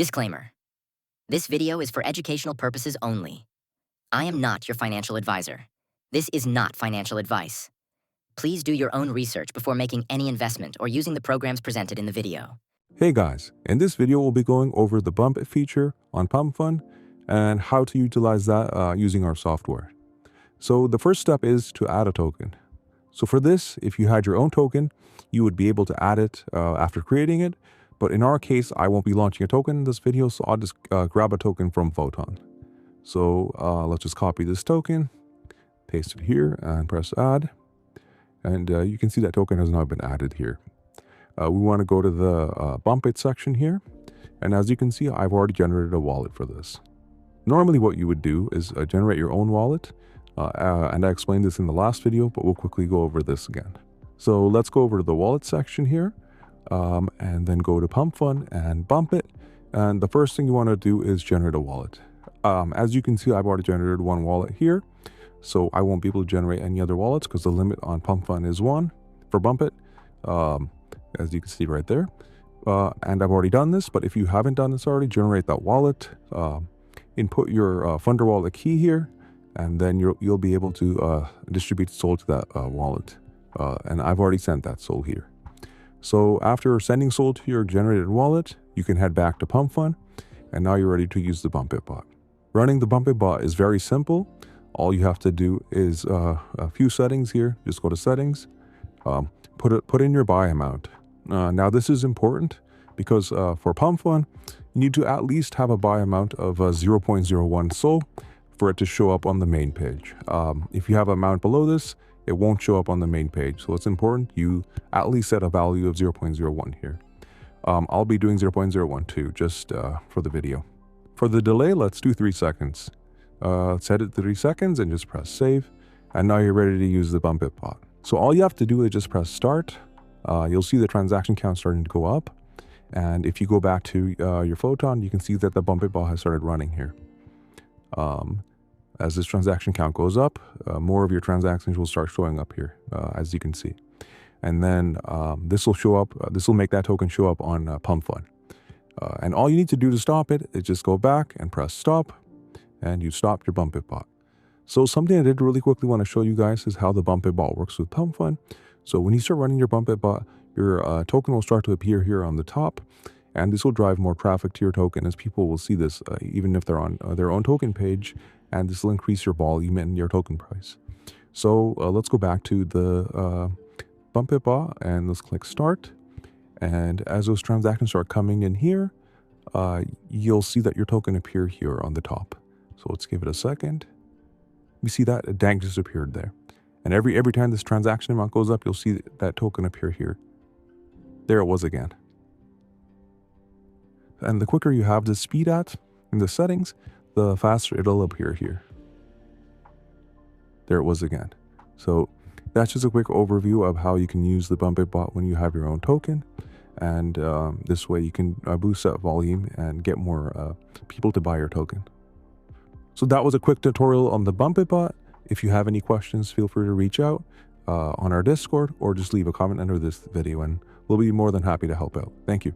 Disclaimer. This video is for educational purposes only. I am not your financial advisor. This is not financial advice. Please do your own research before making any investment or using the programs presented in the video. Hey guys, in this video we'll be going over the Bump feature on Pump.fun and how to utilize that using our software. So the first step is to add a token. So for this, if you had your own token, you would be able to add it after creating it. But in our case, I won't be launching a token in this video, so I'll just grab a token from Photon. So let's just copy this token, paste it here and press add. And you can see that token has now been added here. We want to go to the Bump It section here. And as you can see, I've already generated a wallet for this. Normally what you would do is generate your own wallet. And I explained this in the last video, but we'll quickly go over this again. So let's go over to the wallet section here. And then go to Pump.fun and Bump It. And the first thing you want to do is generate a wallet. As you can see, I've already generated one wallet here. So I won't be able to generate any other wallets because the limit on Pump.fun is 1 for Bump It. As you can see right there. And I've already done this, but if you haven't done this already, generate that wallet. Input your funder wallet key here, and then you'll be able to distribute SOL to that wallet. And I've already sent that SOL here. So after sending SOL to your generated wallet, you can head back to Pump.fun, and now you're ready to use the Bump It bot. Running the Bump It bot is very simple. All you have to do is a few settings here. Just go to settings, put in your buy amount. Now this is important because for Pump.fun, you need to at least have a buy amount of 0.01 SOL for it to show up on the main page. If you have an amount below this, it won't show up on the main page. So it's important you at least set a value of 0.01 here. I'll be doing 0.012 just for the video. For the delay, let's do 3 seconds. Set it to 3 seconds and just press save. And now you're ready to use the Bump It bot. So all you have to do is just press start. You'll see the transaction count starting to go up. And if you go back to your Photon, you can see that the Bump It bot has started running here. As this transaction count goes up, more of your transactions will start showing up here, as you can see. And then this will show up, this will make that token show up on Pump.fun. And all you need to do to stop it is just go back and press stop, and you stopped your Bump It bot. So something I did really quickly want to show you guys is how the Bump It bot works with Pump.fun. So when you start running your Bump It bot, your token will start to appear here on the top. And this will drive more traffic to your token as people will see this, even if they're on their own token page. And this will increase your volume and your token price. So let's go back to the Bump It bot and let's click start. And as those transactions start coming in here, you'll see that your token appear here on the top. So let's give it a second. You see that a dank just appeared there. And every time this transaction amount goes up, you'll see that token appear here. There it was again. And the quicker you have this speed at in the settings, the faster it'll appear here. There it was again. So that's just a quick overview of how you can use the Bump It bot when you have your own token. And this way you can boost that volume and get more people to buy your token. So that was a quick tutorial on the Bump It bot. If you have any questions, feel free to reach out on our Discord or just leave a comment under this video and we'll be more than happy to help out. Thank you.